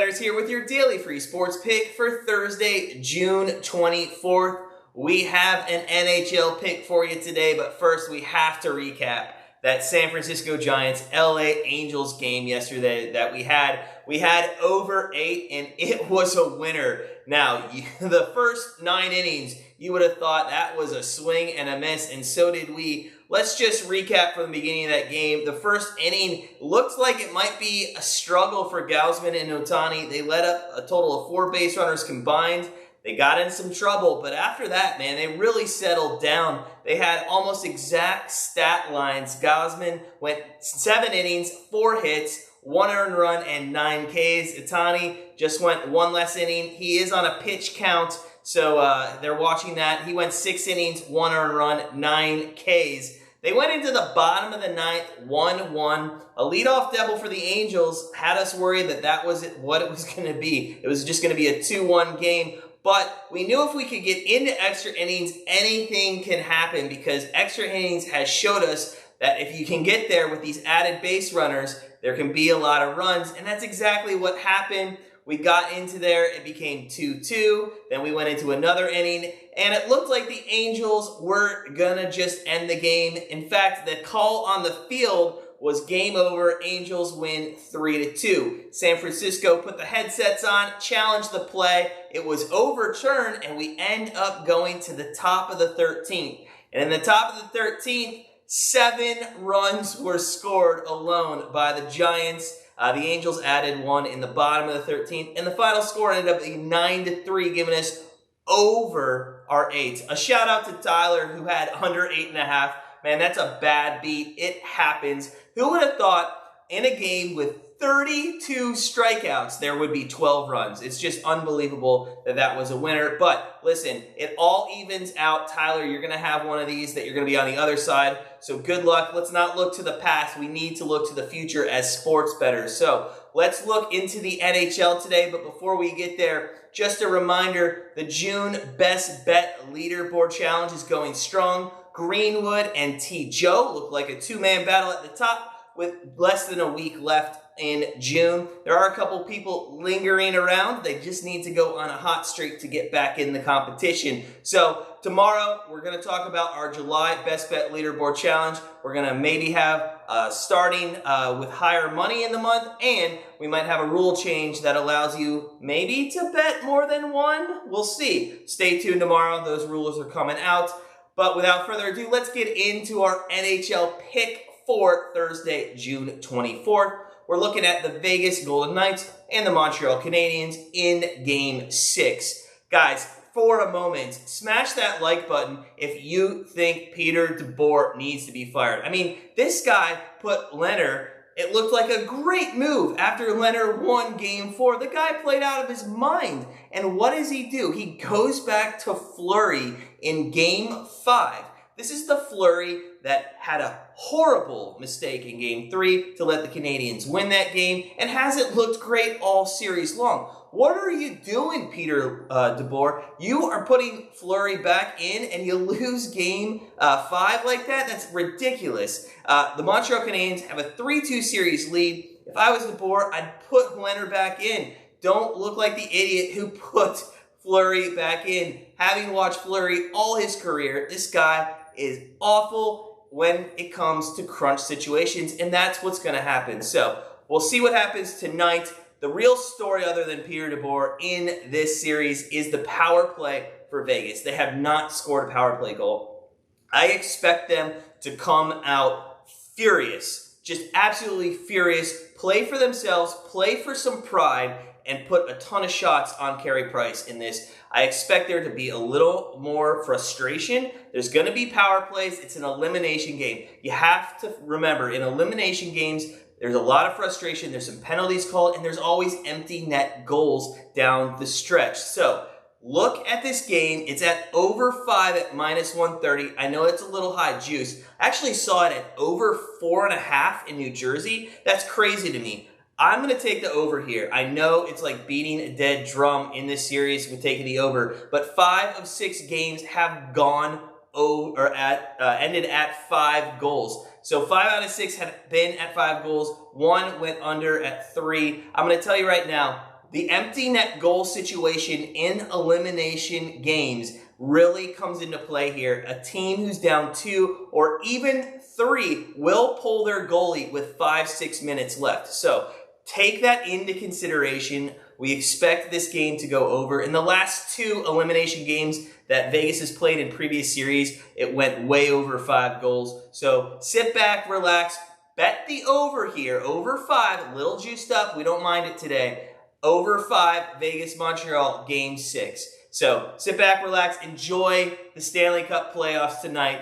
Bettors here with your daily free sports pick for Thursday, June 24th. We have an NHL pick for you today, but first we have to recap that San Francisco Giants LA Angels game yesterday that we had. We had over 8 and it was a winner. Now, the first 9 innings, you would have thought that was a swing and a miss, and so did we. Let's just recap from the beginning of that game. The first inning looked like it might be a struggle for Gausman and Ohtani. They let up a total of 4 base runners combined. They got in some trouble, but after that, man, they really settled down. They had almost exact stat lines. Gausman went 7 innings, 4 hits, 1 earned run, and 9 Ks. Ohtani just went 1 less inning. He is on a pitch count, so they're watching that. He went 6 innings, 1 earned run, 9 Ks. They went into the bottom of the 9th, 1-1. A leadoff double for the Angels had us worried that was what it was going to be. It was just going to be a 2-1 game. But we knew if we could get into extra innings, anything can happen, because extra innings has showed us that if you can get there with these added base runners, there can be a lot of runs, and that's exactly what happened. We got into there, it became 2-2, then we went into another inning, and it looked like the Angels were gonna just end the game. In fact, the call on the field was game over. Angels win 3-2. San Francisco put the headsets on, challenged the play. It was overturned, and we end up going to the top of the 13th. And in the top of the 13th, 7 runs were scored alone by the Giants. The Angels added 1 in the bottom of the 13th, and the final score ended up being 9-3, giving us over our 8. A shout out to Tyler, who had under 8.5. Man, that's a bad beat. It happens. Who would have thought in a game with 32 strikeouts, there would be 12 runs? It's just unbelievable that was a winner. But listen, it all evens out. Tyler, you're going to have one of these that you're going to be on the other side. So good luck. Let's not look to the past. We need to look to the future as sports bettors. So let's look into the NHL today. But before we get there, just a reminder, the June Best Bet Leaderboard Challenge is going strong. Greenwood and T. Joe look like a 2-man battle at the top with less than a week left in June. There are a couple people lingering around. They just need to go on a hot streak to get back in the competition. So tomorrow, we're going to talk about our July Best Bet Leaderboard Challenge. We're going to maybe have starting with higher money in the month, and we might have a rule change that allows you maybe to bet more than one. We'll see. Stay tuned tomorrow. Those rules are coming out. But without further ado, let's get into our NHL pick for Thursday, June 24th. We're looking at the Vegas Golden Knights and the Montreal Canadiens in Game 6. Guys, for a moment, smash that like button if you think Perter Debor needs to be fired. I mean, this guy put Lehner. It looked like a great move after Lehner won Game 4. The guy played out of his mind. And what does he do? He goes back to Fleury in Game 5. This is the Fleury that had a horrible mistake in Game 3 to let the Canadiens win that game and hasn't looked great all series long. What are you doing, Perter Debor? You are putting Fleury back in and you lose Game 5 like that? That's ridiculous. The Montreal Canadiens have a 3-2 series lead. If I was Debor, I'd put Lehner back in. Don't look like the idiot who put Fleury back in. Having watched Fleury all his career, this guy is awful when it comes to crunch situations, and that's what's going to happen. So we'll see what happens tonight. The real story, other than Perter Debor in this series, is the power play for Vegas. They have not scored a power play goal. I expect them to come out furious, just absolutely furious, play for themselves, play for some pride, and put a ton of shots on Carey Price in this. I expect there to be a little more frustration. There's going to be power plays. It's an elimination game. You have to remember, in elimination games, there's a lot of frustration. There's some penalties called, and there's always empty net goals down the stretch. So look at this game. It's at over 5 at -130. I know it's a little high juice. I actually saw it at over 4.5 in New Jersey. That's crazy to me. I'm going to take the over here. I know it's like beating a dead drum in this series with taking the over, but 5 of 6 games have gone ended at 5 goals. So 5 out of 6 have been at 5 goals. 1 went under at 3. I'm going to tell you right now, the empty net goal situation in elimination games really comes into play here. A team who's down 2 or even 3 will pull their goalie with 5-6 minutes left. So take that into consideration. We expect this game to go over. In the last 2 elimination games that Vegas has played in previous series, it went way over 5 goals. So sit back, relax, bet the over here. Over 5, a little juiced up. We don't mind it today. Over 5, Vegas, Montreal, Game 6. So sit back, relax, enjoy the Stanley Cup playoffs tonight.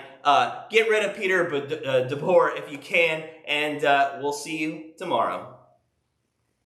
Get rid of Perter Debor if you can, and we'll see you tomorrow.